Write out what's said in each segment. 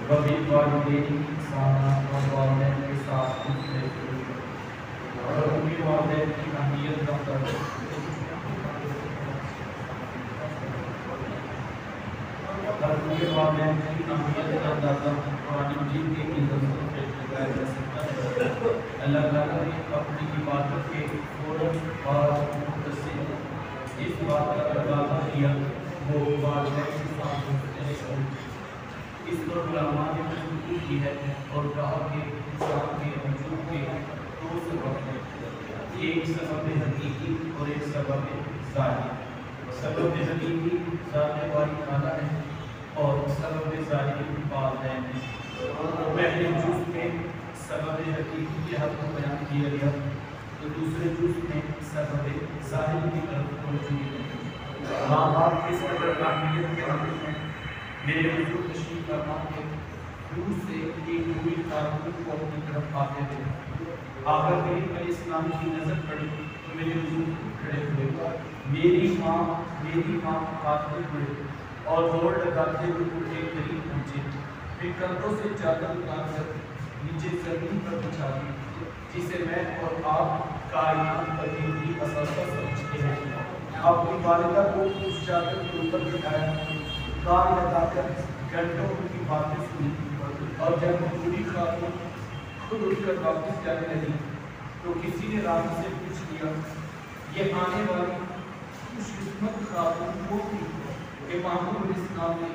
وبالوالدین احسانا اور والدین کے ساتھ اور ان کے والدین کی اہمیت کا درد اور ان کے والدین کی اہمیت کا اندازہ قرآن مجید کے نظر سے لگایا جا سکتا ہے۔ اللہ تعالیٰ نے اپنی عبادت کے فوراً بعد مختصر اس بات کا تقاضا کیا وہ والدین کے ساتھ اس پر علماء نے گفتگو کی ہے اور کہا کہ انسان کے وجود کے دو سبب ہیں، ایک سبب حقیقی اور ایک سبب ظاہری۔ سبب حقیقی ذات باری تعالیٰ ہے اور سبب ظاہری والدین ہیں۔ پہلے جز میں سبب حقیقی کے حق کو بیان کیا گیا تو دوسرے جز میں سبب ظاہری کی طرف توجہ ہے۔ ماں باپ کس قدر اہمیت کے حامل ہیں۔ میرے حضور تشریف فرما کے دور سے ایک بوڑھی خاتون کو اپنی طرف آتے تھے۔ آقا کریم علیہ السلام کی نظر پڑی تو میرے حضور کھڑے ہوئے، میری ماں خاتون ہوئے اور دوڑ لگاتے ہوئے ان کے قریب پہنچے، پھر کندھوں سے چادر اتار کر نیچے زمین پر بچھا دی، جسے میں اور آپ کائنات کا قیمتی اثاثہ سمجھتے ہیں۔ اپنی والدہ کو اس چادر کے اوپر بٹھایا، کان لگا کر گھنٹوں ان کی باتیں سنی، اور جب بوڑھی خاتون خود اٹھ کر واپس جانے لگی تو کسی نے راوی سے پوچھ لیا یہ آنے والی خوش قسمت خاتون وہ تھی کہ محمود علیہ السلام نے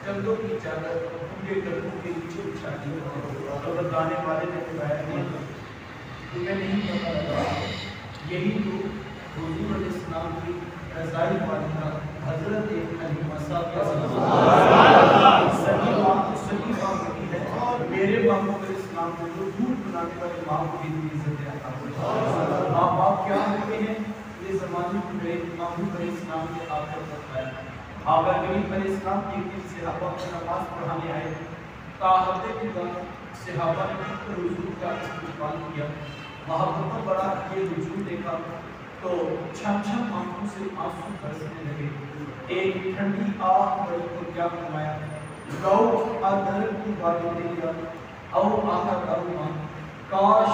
کندھوں کی چادر ان کے گردوں کے نیچے بچھا دی، اور بتانے والے نے بتایا نہیں تمہیں نہیں پتا لگا یہی تو حضور علیہ السلام کی رضائی والدہ حضرت حلیمہ صاحبہ سبھی ماں ہوتی ہے، میرے محمود علیہ السلام کو جو دودھ بنانے والے ماں کو بھی عزت عطا فرمائے۔ ماں باپ کیا ہوتے ہیں یہ زمانے میں محمود علیہ السلام کے آخر تک ہے۔ آقا کریم علیہ السلام ایک دن صحابہ کو نماز پڑھانے آئے، تاحت خدا صحابہ نے حضور کا استقبال کیا، محبت بڑا یہ وجود دیکھا تو چھم چھم آنکھوں سے آنسو برسنے لگے۔ ایک ٹھنڈی آہ بڑی کو کیا فرمایا، لو ادر کی باتیں دیا او آخر کروں کاش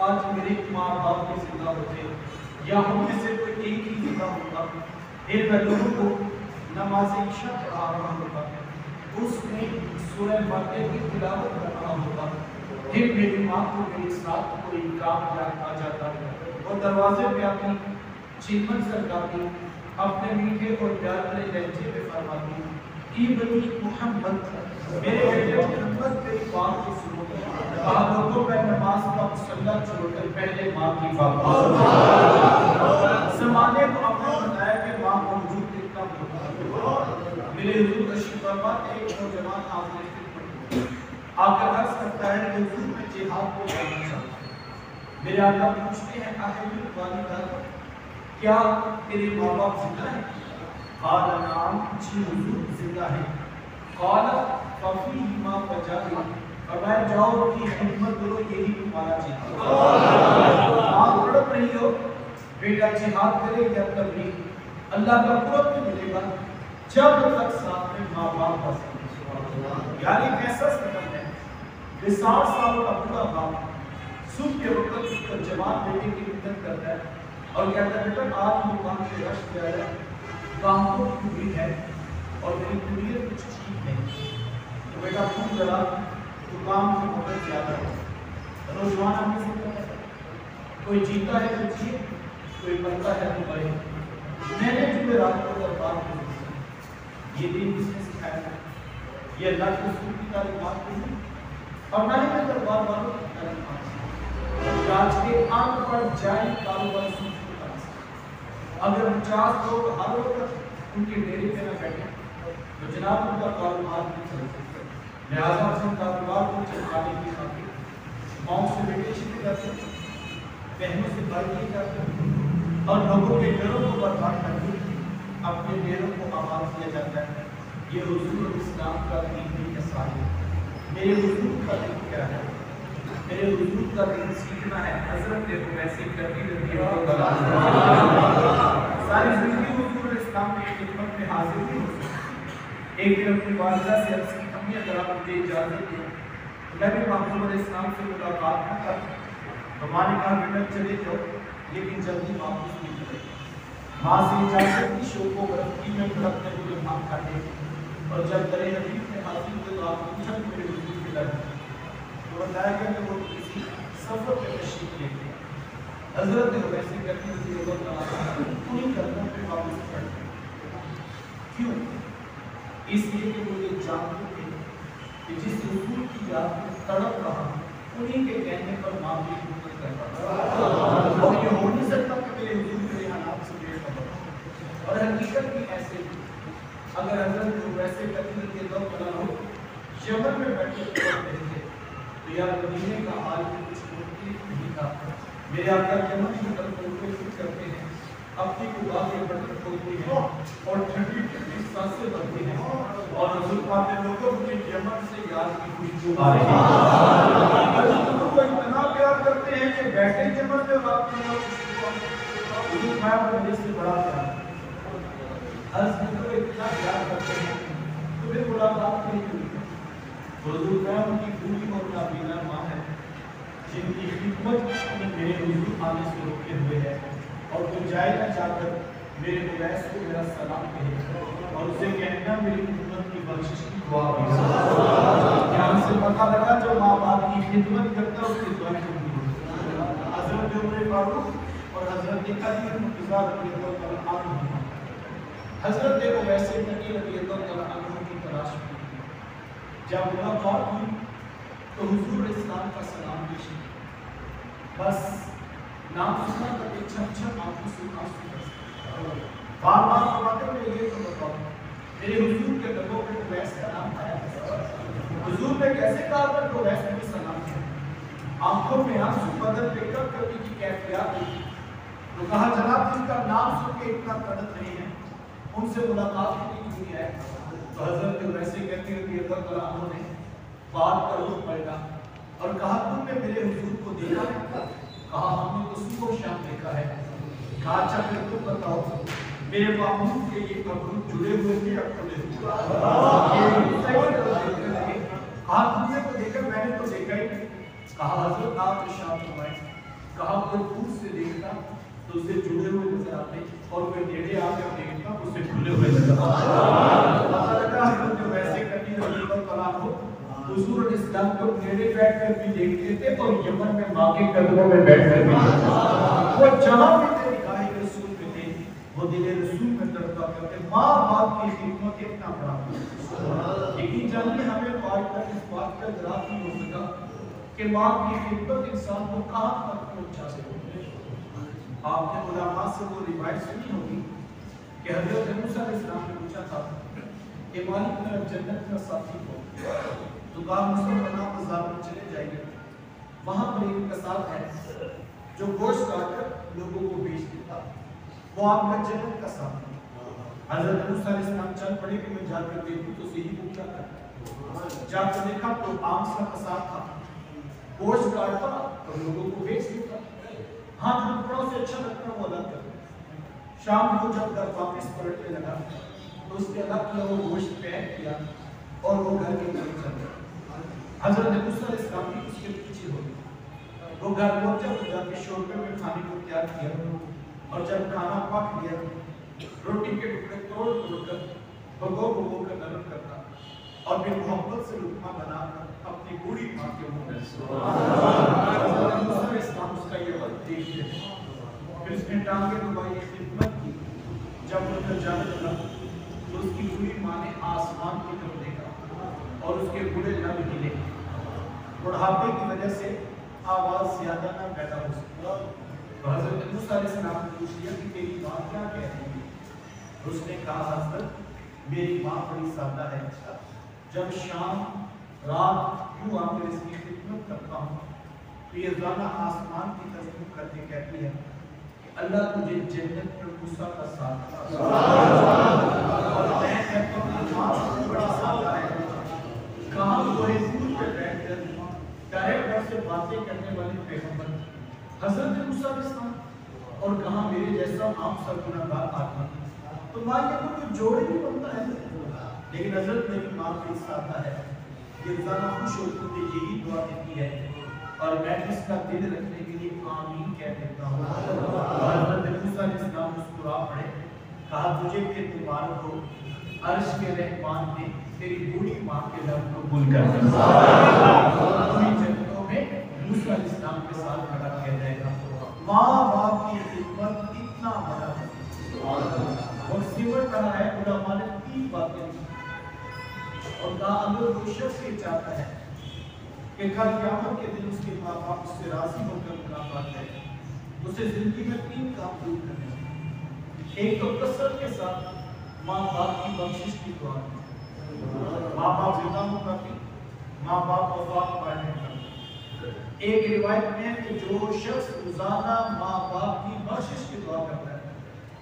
آج میرے ماں باپ کی زندہ ہوتے یا ہم میں سے کوئی ایک ہی زندہ ہوتا، پھر میں لوگوں کو نماز عشاء پڑھا رہا ہوتا، اس میں سورہ بقرہ کی تلاوت کر رہا ہوتا، پھر میری ماں کو میرے ساتھ کوئی کام یاد آ جاتا، وہ دروازے پہ اپنی چیمن سرکاتی، اپنے میٹھے اور پیار بھرے لہجے پہ فرماتی، ای بنی محمد میرے بیٹے محمد تیری بات کو سنو، بہادروں پہ نماز کا مصلی چھوڑ کر پہلے ماں کی بات زمانے کو اپنا بتایا کہ ماں موجود کتنا ہوتا ہے۔ میرے حضور تشریف فرما ایک نوجوان آپ نے آ کر عرض کرتا ہے کہ حضور میں جہاد کو جانا چاہتا ہوں۔ میرے آقا پوچھتے ہیں اہل والدہ کیا تیرے ماں باپ زندہ ہیں؟ قال نعم جی حضور زندہ ہیں۔ قال ففیہما فجاہدوا فرمایا جاؤ کی خدمت کرو یہی تمہارا جہاد۔ ماں تڑپ رہی ہو بیٹا جہاد کرے یا تبلیغ، اللہ کا قرب تو ملے گا جب تک ساتھ میں ماں باپ کا ساتھ۔ یعنی کیسا سبب ہے کہ 60 سال کا بڑا باپ صبح کے وقت اس کا جوان بیٹے کی خدمت کرتا ہے اور کہتا ہے بیٹا آج مقام سے رش کیا ہے، کاموں کی امید ہے اور میری طبیعت کچھ ٹھیک نہیں، تو بیٹا تم ذرا دکان کی مدد زیادہ ہے۔ نوجوان ہمیں سے کہتا ہے کوئی جیتا ہے تو جیے، کوئی مرتا ہے تو مرے، میں نے جمعرات کو دربار میں یہ دین کس نے سکھایا ہے؟ یہ اللہ کے رسول کی تعلیمات نہیں اور نہ ہی میں دربار والوں کی تعلیمات ہے۔ آج کے ان پڑھ جائیں کاروبار سن کے پاس اگر 50 لوگ ہر وقت ان کے ڈیرے پہ نہ بیٹھے تو جناب ان کا کاروبار نہیں چل سکتا۔ لہٰذا اپنے کاروبار کو چلانے کی خاطر ماؤں سے بیٹے چھپے جاتے ہیں، بہنوں سے بھائی کیے جاتے ہیں اور لوگوں کے گھروں کو برباد کر کے اپنے ڈیروں کو آباد کیا جاتا ہے۔ یہ حضور اسلام کا دین نہیں ہے صاحب۔ میرے حضور کا دین کیا ہے؟ میرے حضور کا دین سیکھنا ہے۔ حضرت ویسے کرتی رہتی ہے ساری زندگی حضور اسلام کی خدمت میں حاضر نہیں ہو سکتی، ایک دن اپنی والدہ سے عرض کی امی اگر آپ مجھے اجازت دیں میں بھی محبوب علیہ السلام سے ملاقات نہ کروں تو ماں نے کہا بیٹا چلے جاؤ لیکن جلدی واپس نہیں کرے. ماں سے اجازت دی شوق و برفتی میں اپنے کو امام کاٹے اور جب درے حدیث میں حاصل ہوئے تو آپ پوچھا کہ میرے حضور کے در تو بتایا گیا کہ وہ کسی سفر پہ تشریف لے گئے. حضرت نے ویسے کرتی ہوتی انہیں قدموں پہ واپس پڑھتے. کیوں؟ اس لیے کہ وہ یہ جانتے تھے کہ جس حضور کی یاد میں تڑپ رہا انہیں کے کہنے پر معافی حکومت کرتا اور یہ ہو نہیں سکتا کہ میرے حضور میرے حالات سے بے خبر. اور حقیقت بھی ایسے تھی. اگر حضرت کو ویسے کرتی ہوتی تو بنا ہو یمن میں بیٹھے رہتے تھے تو یار مدینے کا حال بھی کچھ مختلف نہیں تھا. میرے آقا یمن کی طرف کوشش کرتے ہیں اپنی کو باقی بٹن کھولتے ہیں اور ٹھنڈی ٹھنڈی سانسیں بھرتے ہیں اور حضور پاک نے لوگوں کے یمن سے یاد کی خوشبو آ رہی ہے. حضور کو اتنا پیار کرتے ہیں کہ بیٹھے یمن میں واقع ہیں حضور پاک کو مجھے سے بڑا پیار حضرت کو اتنا پیار کرتے ہیں تو پھر ملاقات نہیں ہوئی. حضور پاک ان کی پوری اور نابینا ماں ہے جن کی خدمت میرے حضور آنے سے روکے ہوئے ہے اور تو جائے نہ جا کر میرے اویس کو میرا سلام کہے اور اسے کہنا میری خدمت کی بخشش کی دعا بھی. یہاں سے پتہ لگا جو ماں باپ کی خدمت کرتا ہے اس کی دعائیں قبول ہوتی ہیں. حضرت عمر فاروق اور حضرت علی مرتضیٰ رضی اللہ تعالیٰ عنہ حضرت اویس نقی رضی اللہ تعالیٰ عنہ کی تلاش میں جب ملاقات ہوئی تو حضور اسلام کا سلام پیش بس نام سنا کرتے چھپ چھپ آنکھوں سے آنسو برستے. بار بار فرماتے ہوئے یہ تو بتاؤ میرے حضور کے لبوں پہ اویس کا نام آیا حضور نے کیسے کہا تھا کہ اویس کو سلام کیا. آنکھوں میں آنسو بدن پہ کب کبھی کی کیفیات ہوئی تو کہا جناب جن کا نام سن کے اتنا قدر نہیں ہے ان سے ملاقات نہیں ہوئی ہے. تو حضرت ویسے کہتی ہوئی اللہ تعالیٰ عنہ نے بات کا رخ پلٹا اور کہا تم نے میرے حضور کو دیکھا ہے؟ کہا ہم نے تو صبح و شام دیکھا ہے. کہا اچھا پھر تم بتاؤ میرے محبوب کے یہ قبر جڑے ہوئے تھے یا کھلے ہوئے؟ کہا تم نے تو دیکھا میں نے تو دیکھا ہی نہیں. کہا حضرت آپ ارشاد فرمائیں. کہا کوئی دور سے دیکھتا تو اسے جڑے ہوئے نظر آتے اور کوئی نیڑے آ کر دیکھتا اسے کھلے ہوئے نظر آتے. حضرت ویسے کرنی رضی اللہ تعالیٰ عنہ حضور اسلام کو نیڑے بیٹھ کر بھی دیکھتے تھے اور یمن میں ماں کے قدموں میں بیٹھ کر بھی وہ جہاں بھی تھے نگاہ رسول میں تھے وہ دل رسول میں تڑپا کرتے. ماں باپ کی خدمت اتنا بڑا یقین جانیے ہمیں تو آج تک اس بات کا ادراک نہیں ہو سکا کہ ماں کی خدمت انسان کو کہاں تک پہنچا سکتی. آپ نے علماء سے وہ روایت سنی ہوگی کہ حضرت موسیٰ علیہ السلام نے پوچھا تھا کہ مالک میرا جنت کا ساتھی ہو تو کہا موسیٰ بنا بازار میں چلے جائیے وہاں پر ایک کساد ہے جو گوشت کاٹ کر لوگوں کو بیچ دیتا وہ آپ کا جنت کا ساتھی. حضرت موسیٰ علیہ السلام چل پڑے کہ میں جا کر دیکھوں تو صحیح کو کیا کرتا. جا کر دیکھا تو عام سا کساد تھا گوشت کاٹتا اور لوگوں کو بیچ دیتا. ہاں جو ٹکڑوں سے اچھا لگتا وہ الگ کرتا. شام کو جب گھر واپس پلٹنے لگا تو اس کے الگ کیا وہ گوشت پیک کیا اور وہ گھر کے طرف چل گیا. حضرت موسیٰ علیہ السلام کی اس کے پیچھے ہو گئی. وہ گھر پہنچا تو جا کے شوربے میں کھانے کو تیار کیا اور جب کھانا پک گیا روٹی کے ٹکڑے توڑ توڑ کر بھگو کر نرم کرتا اور پھر محبت سے لقمہ بنا کر اپنی بوڑھی ماں کے منہ میں حضرت موسیٰ علیہ السلام اس کا یہ وقت دیکھتے ہیں. پھر اس نے ٹانگیں دبائی خدمت کی. جب وہ پھر جانے لگا تو اس کی بوڑھی ماں نے آسمان کی طرف دیکھا اور اس کے بوڑھے لب ہلے. بڑھاپے کی وجہ سے آواز زیادہ نہ پیدا ہو سکتا. تو حضرت موسیٰ علیہ السلام نے پوچھ لیا کہ تیری ماں کیا کہہ رہی ہے. اس نے کہا حضرت میری ماں بڑی سادہ ہے. جب شام رات یوں آ کر اس کی خدمت کرتا ہوں تو یہ زانا آسمان کی طرف کر کے کہتی ہے کہ اللہ تجھے جنت میں موسیٰ کا ساتھ اور میں کہتا ہوں کہ ماں بڑی سادہ ہے. کہاں وہ حضور پہ بیٹھ کر ڈائریکٹ سے باتیں کرنے والے پیغمبر حضرت موسیٰ علیہ السلام اور کہاں میرے جیسا عام سا گناہگار آدمی. تو ماں یہ تو جوڑے بھی بنتا ہے، لیکن حضرت میری ماں کا حصہ آتا ہے یہ روزانہ خوش ہوتے ہوئے یہی دعا دیتی ہے، اور میں اس کا دل رکھنے کے لیے آمین کہہ دیتا ہوں۔ اور حضرت موسیٰ علیہ السلام مسکرا پڑے، کہا تجھے کہ مبارک ہو، عرش کے رحمان نے تیری بوڑھی ماں کے لب کو قبول کر دیا۔ پوری جنتوں میں موسیٰ علیہ السلام کے ساتھ کھڑا کیا جائے گا۔ ماں باپ کی خدمت اتنا بڑا اور سیور کہا ہے، علماء نے 3 باتیں اور کہا اگر وہ شخص یہ چاہتا ہے کہ کل قیامت کے دن اس کے ماں باپ اس سے راضی ہو کر ملاقات کرے، اسے زندگی میں 3 کام ضرور کرنے ہیں۔ ایک تو کثرت کے ساتھ ماں باپ کی بخشش کی دعا، ماں باپ زندہ ہوں کافی، ماں باپ وفات پانے کافی۔ ایک روایت میں کہ جو شخص روزانہ ماں باپ کی بخشش کی دعا کرتا ہے،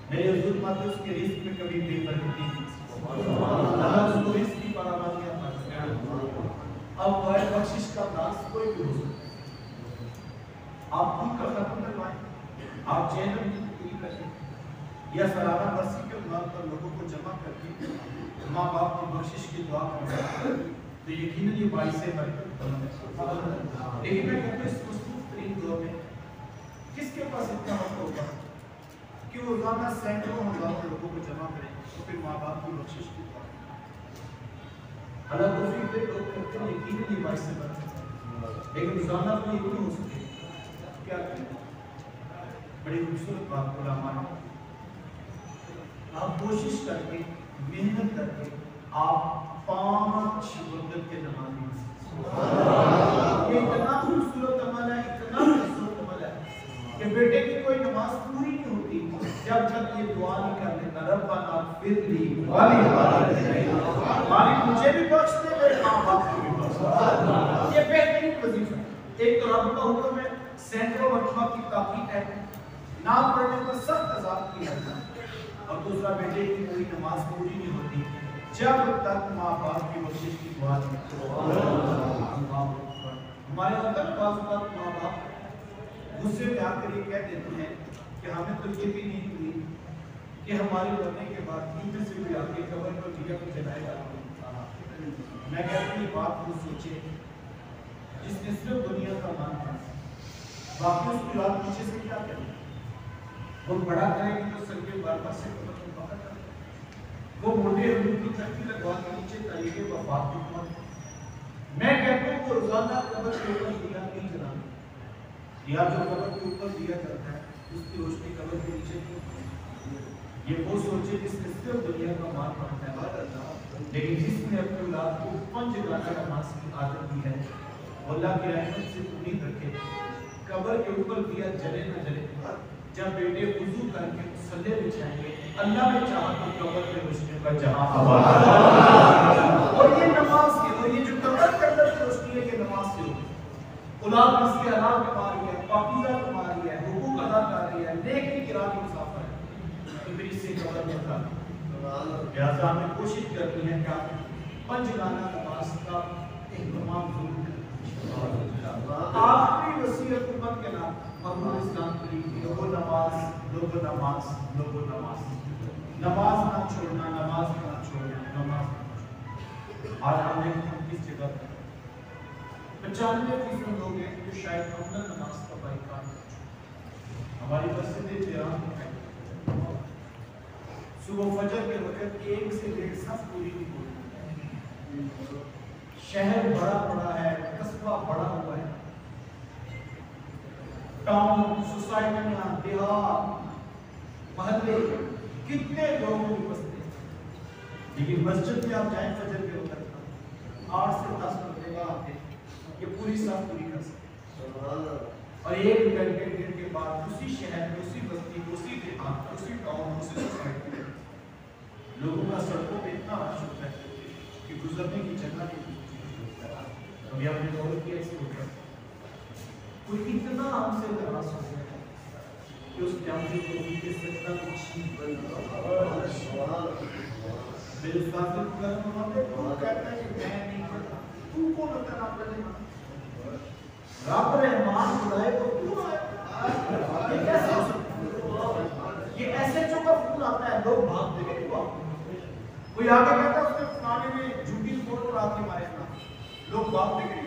میرے حضور ماتے اس کے رزق میں کبھی بے برکتی نہیں، اللہ اس کو رزق کی فراوانی عطا کرے۔ اب دعائے بخشش کا انداز کوئی بھی ہو سکتا ہے، آپ خود کا ختم کروائیں، آپ چین میں پوری کریں، یا سالانہ برسی کے بنیاد پر لوگوں کو جمع کر کے ماں باپ کی بخشش کی دعا کریں، تو یقیناً یہ باعث برکت ہے۔ لیکن میں کہتا ہوں اس مصروف ترین دور میں کس کے پاس اتنا وقت ہوگا کہ وہ روزانہ سینکڑوں ہزاروں لوگوں کو جمع کریں تو پھر ماں باپ کی بخشش کی دعا کریں۔ اللہ توفیق دے، لوگ کرتے ہیں، یقیناً یہ باعث برکت ہے، لیکن روزانہ تو یہ نہیں ہو سکے، کیا کریں؟ بڑی خوبصورت بات علماء نے، آپ کوشش کر کے محنت کر کے آپ 5 وقت کے نمازی یہ اتنا خوبصورت عمل ہے، اتنا خوبصورت عمل ہے کہ بیٹے کی کوئی نماز پوری نہیں ہوتی جب تک یہ دعا نہیں کر لیتا، ربنا اغفر لی ولی مالک مجھے بھی بخش دے، میرے ماں باپ کو بھی بخش دے۔ یہ بہترین وظیفہ ہے۔ ایک تو رب کا حکم ہے، سینکڑوں مرتبہ کی تاکید ہے، نہ پڑھنے پر سخت عذاب کیا جاتا ہے، اور دوسرا بیٹے کی کوئی نماز پوری نہیں ہوتی جب تک ماں باپ کی بخشش کی دعا نہیں کرتے۔ ہمارے اندر بعض اوقات ماں باپ غصے میں آ کر یہ کہہ دیتے ہیں کہ ہمیں تو یہ بھی نہیں ہوئی کہ ہمارے مرنے کے بعد نیچے سے بھی آ کے قبر پر دیا کو جلائے گا۔ میں کہتا ہوں یہ بات کو سوچے، جس نے صرف دنیا کا مان تھا، باقی اس کی رات پیچھے سے کیا کرے؟ وہ بڑا کرے گی تو سر کے بار بار سے قبر کو باہر کرے، وہ موٹے حضور کی ترقی لگوا کے نیچے طریقے وفات کی موت۔ میں کہتا ہوں وہ روزانہ قبر کے اوپر دیا نہیں جلانا، یا جو قبر کے اوپر دیا جاتا ہے اس کی روشنی قبر کے نیچے کیوں؟ یہ وہ سوچے جس نے صرف دنیا کا مال پڑھتا ہے، لیکن جس نے اپنی اولاد کو 5 گانا نماز کی عادت دی ہے، اللہ کی رحمت سے امید رکھے قبر کے اوپر دیا جلے نہ جلے، جب بیٹے وضو کر کے مصلے بچھائیں گے، اللہ نے چاہا تو قبر کے روشنی کا جہاں آباد۔ اور یہ نماز کے، اور یہ جو قبر کے اندر روشنی ہے، یہ نماز سے ہوگی۔ اولاد اس کے حلال کما رہی ہے، پاکیزہ کما رہی ہے، حقوق ادا کر رہی ہے، نیکی کی راہ میں مسافر ہے، تو پھر اس سے قبر میں اٹھا لہٰذا ہمیں کوشش کرنی ہے کہ آپ 5 گانا نماز کا اہتمام ضرور کریں۔ آخری وصیت امت کے نام محمد اسلام کی لوگو نماز، لوگو نماز، لوگو نماز، نماز نہ چھوڑنا، نماز نہ چھوڑنا، نماز نہ چھوڑنا۔ آج ہم دیکھتے ہیں کس جگہ پر 95% لوگ ہیں جو شاید عملاً نماز کا بائیکاٹ کر چکے۔ ہماری مسجد تہران میں صبح فجر کے وقت 1 سے 1.5 صف پوری نہیں ہوتی۔ شہر بڑا بڑا ہے، قصبہ بڑا ہوا ہے، ٹاؤن، سوسائٹیاں، دیہات، محلے، کتنے لوگ بستے ہیں، لیکن مسجد میں آپ جائیں فجر کے وقت 8 سے 10 بندے آتے ہیں، یہ پوری صف پوری کر سکتے، اور 1 گھنٹے کے بعد اسی شہر میں، اسی بستی، اسی دیہات، اسی ٹاؤن، اسی سوسائٹی میں لوگوں کا سڑکوں پہ اتنا رش ہوتا ہے کہ گزرنے کی جگہ نہیں ہوتی۔ ابھی آپ نے غور کیا اس کے اوپر، کوئی اتنا ہم سے ناراض ہو گیا کہ اس جامعے کو بھی کے سجدہ کو چھین میرے استاد سے پکار فرماتے ہیں، وہ کہتا ہے کہ میں نہیں پڑھتا، تو کون ہوتا ہے نہ پڑھنے والا؟ رب رحمان خدائے کو کیوں آئے؟ یہ کیسے ہو سکتا ہے؟ یہ ایسے جو کا فون آتا ہے لوگ بھاگ دے گے کوئی آگے کہتا ہے اس نے فلانے میں جھوٹی رپورٹ پر آتے ہمارے خلاف لوگ بھاگ دے گے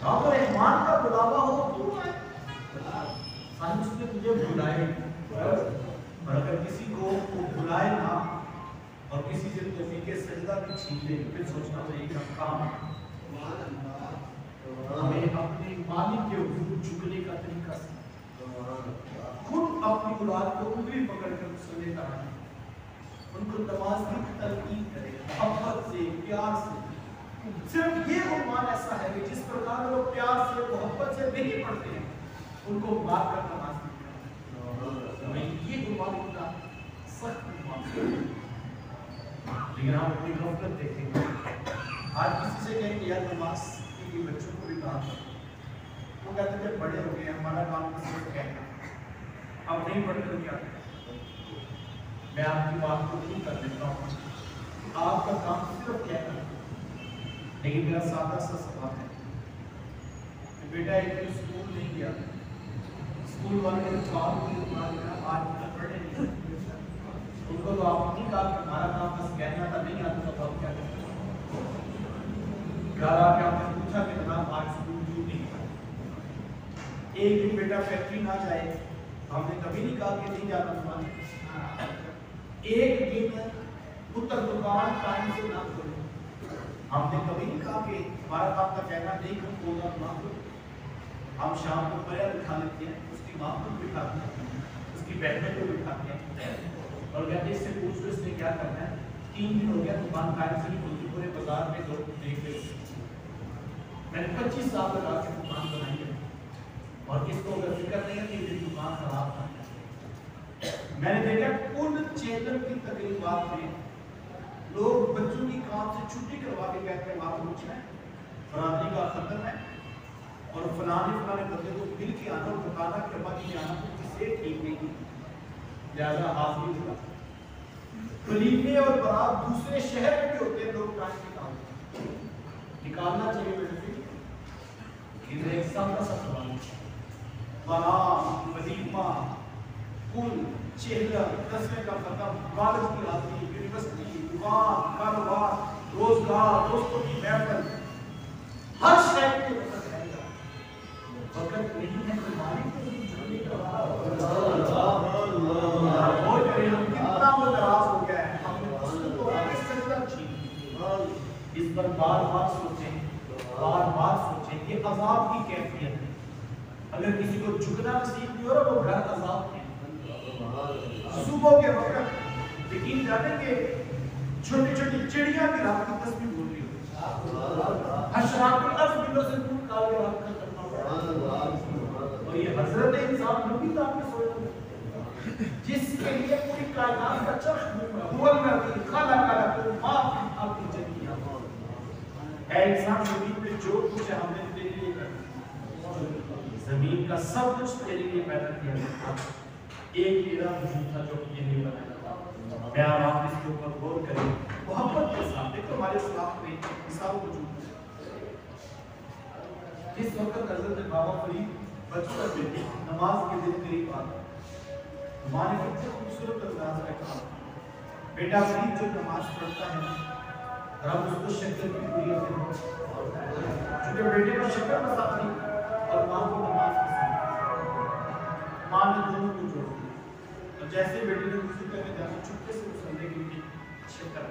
اگر ایمان کا بلاوا ہو تو ہے سائنس اس نے تجھے بلائے اور اگر کسی کو بلائے نہ اور کسی سے توفیق سجدہ بھی چھین لے پھر سوچنا چاہیے کہ کام ہمیں اپنے مالک کے حضور جھکنے کا طریقہ سے خود اپنی اولاد کو انگلی پکڑ کر مسلے کرائیں ان کو نماز کی تلقین کرے محبت سے پیار سے صرف یہ عنوان ایسا ہے کہ جس پرکار لوگ پیار سے محبت سے نہیں پڑھتے ہیں ان کو مار کر نماز نہیں یہ عنوان اتنا سخت عنوان ہے لیکن ہم اپنی غفلت دیکھیں گے آج کسی سے کہیں کہ یار نماز کی بچوں کو بھی کہا وہ کہتے ہیں بڑے ہو گئے ہمارا کام کسی کو کہنا اب نہیں پڑھتے تو کیا میں آپ کی بات کو نہیں کر دیتا ہوں آپ کا کام صرف کیا کرنا لیکن میرا سادہ سا سوال ہے کہ بیٹا ایک دن اسکول نہیں گیا اسکول والے نے کام آج تک پڑھے نہیں ان کو تو آپ نہیں کہا کہ ہمارا کام بس کہنا تھا نہیں آتا تو آپ کیا کرتے گھر آ کے آپ نے پوچھا کہ جناب آج اسکول کیوں نہیں گیا ایک دن بیٹا فیکٹری نہ جائے ہم نے کبھی نہیں کہا کہ نہیں جانا تمہارے ایک دن پتر دکان ٹائم سے نہ کھولے ہم نے کبھی نہیں کہا کہ ہمارا کام کا کہنا نہیں کہ کھولنا نہ کھولے ہم شام کو پیر بٹھا لیتے ہیں اس کی ماں کو بٹھاتے ہیں اس کی بہنیں کو بٹھاتے ہیں اور کہتے ہیں اس سے پوچھ لو اس نے کیا کرنا ہے 3 دن ہو گیا دکان ٹائم سے نہیں کھلتی پورے بازار میں لوگ دیکھ لے میں نے 25 سال لگا کے دکان بنائی ہے اور اس کو اگر فکر نہیں ہے کہ یہ دکان خراب نہ میں نے دیکھا ان چینل کی تقریبات میں لوگ بچوں کی کام سے چھٹی کروا کے کہتے ہیں وہاں پہنچنا ہے برادری کا ختم ہے اور فلانے بندے کو مل کے آنا اور بتانا کہ ابا جی آنا تو کسی ٹھیک نہیں لہٰذا حاضری ہوگا خلیفے اور برات دوسرے شہر میں بھی ہوتے ہیں لوگ ٹائم کے کام نکالنا چاہیے میرے ایک ساتھ کا سوال بنام ولیمہ کل چہرہ دسویں کا ختم کالج کی حاضری یونیورسٹی دکان کاروبار روزگار دوستوں کی محفل ہر شہر کے وقت رہے گا وقت نہیں ہے کہ مالک کو جھوٹی کروا اور کتنا مدراز ہو گیا ہے ہم نے اس کو آگے سجدہ چھین اس پر بار بار سوچیں یہ عذاب کی کیفیت ہے اگر کسی کو جھکنا نصیب نہیں ہو رہا وہ گھر عذاب ہے صبح کے وقت یقین جانے کہ چھوٹی چھوٹی چڑیاں بھی رات کی تسبیح بول رہی ہو حشرات الارض بلوں سے دور کال کے رات کا کرنا پڑا اور یہ حضرت انسان نبی تھا آپ نے سوچا جس کے لیے پوری کائنات کا چرخ گھوم رہا هو الذی خلق لکم ما فی الارض جميعا اے انسان زمین میں جو کچھ ہے ہم نے تیرے لیے کیا زمین کا سب کچھ تیرے لیے پیدا کیا تھا ایک تیرا وجود تھا جو یہ نہیں بنایا تھا میں آپ اس کے اوپر غور کریں محبت کے ساتھ دیکھو ہمارے اسلام میں مثال موجود ہے جس وقت حضرت بابا فرید بچپن میں نماز کے دن قریب آتا ماں نے بہت خوبصورت انداز میں کہا بیٹا فرید جو نماز پڑھتا ہے رب اس کو شکل کی پوری اپنے چونکہ بیٹے کو شکل پسند نہیں اور ماں کو نماز پسند ماں نے دونوں کو جوڑ دیا اور جیسے بیٹے نے وضو کرنے جانا چھپکے سے مسلے کے لیے شکر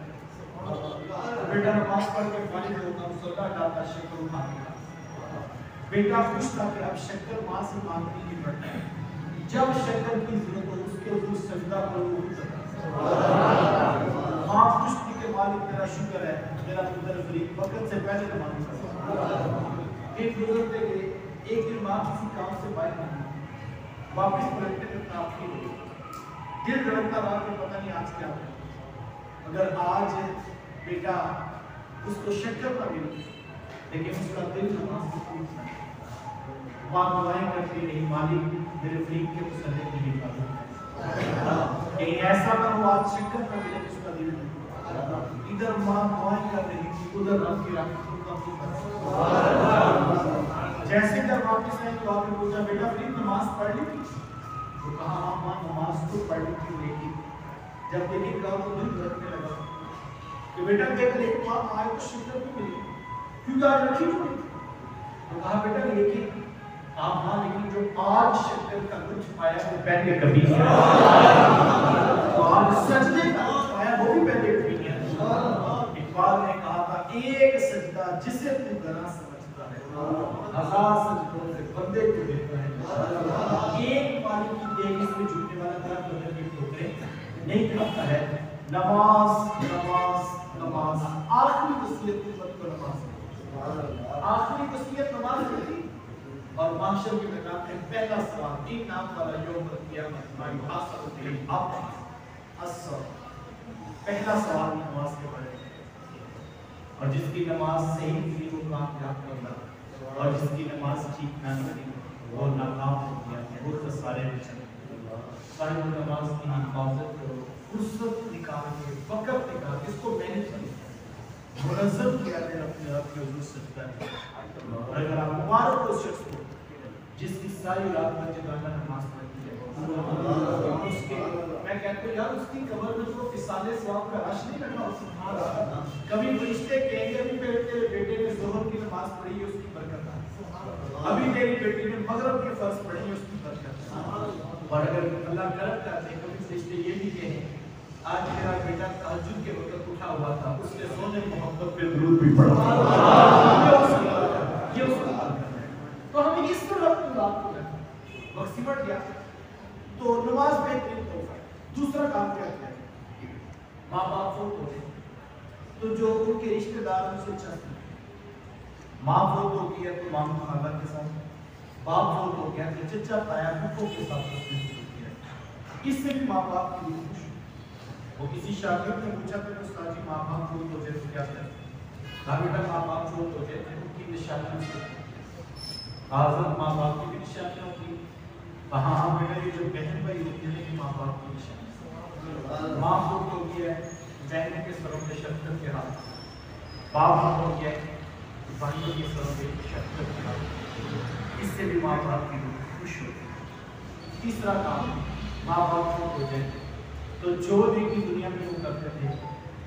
بیٹا نماز پڑھ کے فارغ ہوتا مسلح ڈالتا شکر اٹھا کے بیٹا خوش تھا کہ اب شکر ماں سے مانگنی نہیں پڑتا ہے جب شکر کی ضرورت ہو اس کے حضور سجدہ کرو ماں خوش تھی کہ مالک تیرا شکر ہے میرا پتر فرید وقت سے پہلے نماز پڑھتا ایک گزرتے گئے ایک دن ماں کسی کام سے باہر نہیں واپس پلٹنے میں تاخیر ہوئی دل دھڑکتا رہا کہ پتہ نہیں آج کیا ہو اگر آج بیٹا اس کو شکر نہ ملے لیکن اس کا دل نماز سے ٹوٹنا ماں دعائیں کرتی رہی مالک میرے فرید کے مسلح کی حفاظت کہیں ایسا نہ ہو آج شکر نہ ملے اس کا دل ادھر ماں دعائیں کر رہی تھی ادھر رب کی رحمت کا جیسے جب واپس آئے تو آپ نے پوچھا بیٹا فرید نماز پڑھ لی تھی تو کہا ہاں ماں نماز تو پڑھنی تھی لیکن جب لیکن کہا تو دل دھڑکنے لگا کہ بیٹا دیکھ لیکن ماں آج تو شکر بھی ملی کیوں آج رکھی جو نہیں تھی تو کہا بیٹا لیکن آپ ہاں لیکن جو آج شکر کا کچھ پایا وہ پہلے کبھی نہیں آج سجدے کا کچھ پایا وہ بھی پہلے کبھی نہیں اقبال نے کہا تھا ایک سجدہ جسے تو گناہ سمجھتا ہے ہزار سجدوں سے بندے کو دیتا ہے ایک پانی کی دیگی سے جھوٹنے والا طرح بدل کی ٹھوکریں نہیں کھاتا ہے نماز نماز نماز آخری وصیت امت کو نماز آخری وصیت نماز کی اور معاشر کے میدان میں پہلا سوال تین نام والا یوم القیامت ما یحاسب به العبد الصلاۃ پہلا سوال نماز کے بارے میں اور جس کی نماز صحیح تھی وہ کامیاب ہوگا اور جس کی نماز ٹھیک نہ تھی وہ ناکام ہو گیا وہ خسارے میں چلے صاحب نماز کی حفاظت کرو فرصت نکال کے وقت نکال کے اس کو مینج کرو منظم کیا دیں اپنے آپ کے حضور سجدہ ہے اور اگر آپ مبارک اس شخص کو جس کی ساری رات میں جگانا نماز پڑھتی ہے اس کے میں کہتا ہوں یار اس کی قبر میں تو فسالے ثواب کا رش نہیں لگا سبحان اللہ کبھی فرشتے کہیں گے ابھی تیرے بیٹے نے ظہر کی نماز پڑھی ہے اس کی برکت ہے ابھی تیری بیٹی نے مغرب کے فرض پڑھی ہے اس کی برکت ہے اور اگر اللہ کرم کرتے ہیں کبھی فرشتے یہ بھی کہیں آج میرا بیٹا تہجد کے وقت اٹھا ہوا تھا اس نے سونے محبت پہ درود بھی پڑھا یہ اس کی برکت ہے تو ہمیں اس طرح اپنی بات کو رکھیں وقت سمٹ گیا تو نماز بہترین تحفہ ہے دوسرا کام کیا ہے ماں باپ فوت ہو گئے تو جو ان کے رشتہ دار ان سے چاہتے ہیں ماں فوت ہو گئی ہے تو ماموں خالہ کے ساتھ باپ فوت ہو گیا تو چچا تایا پھپھو کے ساتھ اس سے بھی ماں باپ کی روح خوش وہ کسی شاگرد نے پوچھا کہ استاد جی ماں باپ فوت ہو جائے تو کیا کریں کہا بیٹا ماں باپ فوت ہو جائے تو ان کی نشانی سے حاضر ماں باپ کی بھی نشانیاں ہوتی ہیں کہاں ہاں بیٹا یہ جو بہن بھائی ہوتی ہیں کہ ماں باپ کی نشانی ماں فوت ہو گیا ہے بہن کے سروں پہ شفقت کے ہاتھ باپ فوت ہو گیا ہے بھائیوں کے سروں پہ شفقت کے ہاتھ اس سے بھی ماں باپ کی روح خوش ہوتی ہے تیسرا کام ماں باپ فوت ہو جائے تو جو نیکی دنیا میں وہ کرتے تھے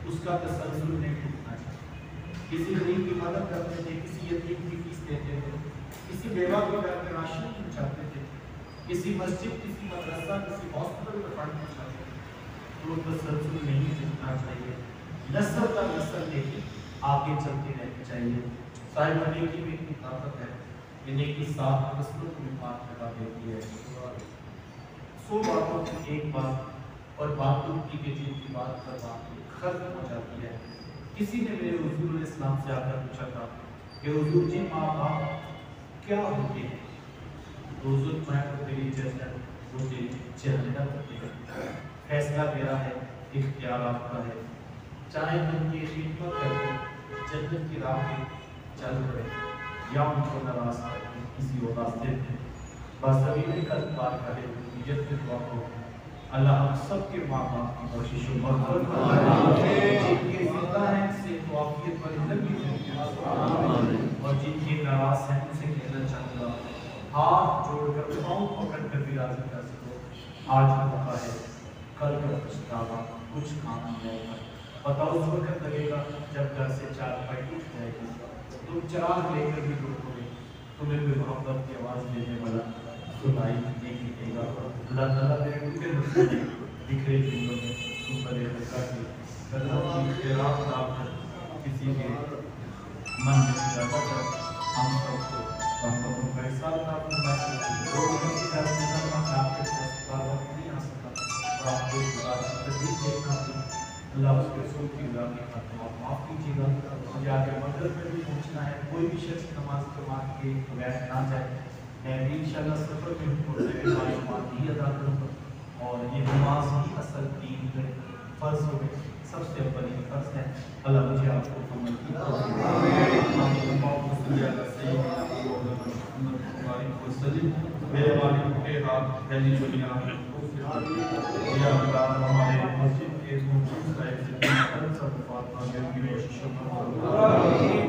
اس کا تسلسل نہیں ٹوٹنا چاہیے کسی غریب کی مدد کرتے تھے کسی یتیم کی فیس دیتے تھے کسی بیوہ کے گھر میں راشن پہنچاتے تھے کسی مسجد کسی مدرسہ کسی ہاسپٹل میں فنڈ پہنچاتے تھے تو تسلسل نہیں ٹوٹنا چاہیے نسل کا نسل لے کے آگے چلتے رہنا چاہیے صاحب نیکی میں اتنی طاقت ہے کہ نیکی ساتھ نسلوں کو بھی پاک لگا دیتی ہے 100 باتوں کی ایک بات اور باتوں کی کہ جن کی بات پر بات ختم ہو جاتی ہے کسی نے میرے حضور علیہ السلام سے آ کر پوچھا تھا کہ حضور جی ماں باپ کیا ہوتے ہیں تو حضور میں وہ تیری جنت وہ تیری جہنم ہوتی ہے فیصلہ میرا ہے اختیار آپ کا ہے چاہے ان کی خدمت کر کے جنت کی راہ میں چل پڑے یا ان کو ناراض کر کے کسی اور راستے میں بس ابھی بھی کل بار کرے نیت میں دعا ہو اللہ ہم سب کے ماں باپ کی بخشش و مغفرت فرمائے جن کے زندہ ہیں ان سے عافیت پر زندگی اور جن کے ناراض ہیں ان سے کہنا چاہتا ہوں ہاتھ جوڑ کر پاؤں پکڑ کر بھی راضی کر سکو آج موقع ہے کل کا پچھتاوا کچھ کام نہیں آئے گا پتہ اس وقت لگے گا جب گھر سے چار پائی اٹھ جائے گی تم چراغ لے کر بھی ڈوبو گے تمہیں کوئی محبت کی آواز دینے والا سنائی نہیں دے گا اللہ تعالیٰ نے ان کے بکھرے دلوں میں تم پر رکھا کہ قدروں کی خیرات لا کر کسی کے من میں زیادہ کر ہم سب کو محبت کا احساس تھا لوگ کسی کا آپ کے پاس وقت نہیں آ سکا اور آپ کو اس بات کی تدبیر دیکھنا تھی اللہ اس کے رسول کی رضا کے خاطر آپ معاف کیجیے گا مجھے آگے مغرب میں بھی پہنچنا ہے کوئی بھی شخص نماز فرما کے بغیر نہ جائے میں بھی انشاءاللہ سفر میں ہوں اور میں معلومات ہی ادا کروں گا اور یہ نماز ہی اصل دین ہے فرض ہو گئے سب سے اول یہ فرض ہے اللہ مجھے آپ کو عمل کی میرے والد کے ہاتھ پہلی دنیا میں یا اللہ ہمارے مسجد کے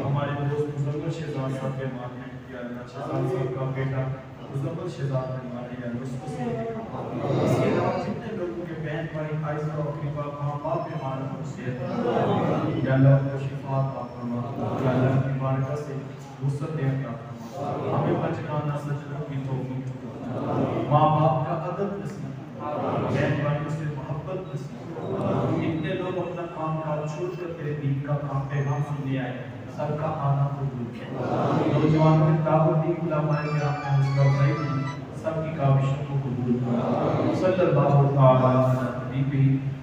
ہمارے دوست مزمل شہزاد صاحب کے مال ہیں یا اللہ شہزاد صاحب کا بیٹا مزمل شہزاد نے مارے یا اس کو سے اس کے علاوہ جتنے لوگوں کے بہن بھائی آئزہ و اقربا ماں باپ بیمار ہوں صحت یا اللہ کو شفا عطا فرما یا اللہ کی بارگاہ سے وسعت عطا فرما ہمیں بچنا نہ سچنا کی توفیق ماں باپ کا ادب نصیب بہن بھائیوں سے محبت نصیب اتنے لوگ اپنا کام کاج چھوڑ کر تیرے دین کا کام پیغام سننے آئے سب کا آنا قبول نوجوانوں نے دعوت دی علماء کرام نے حوصلہ افزائی کی سب کی کاوشوں کو قبول صلی اللہ تعالی علیہ وسلم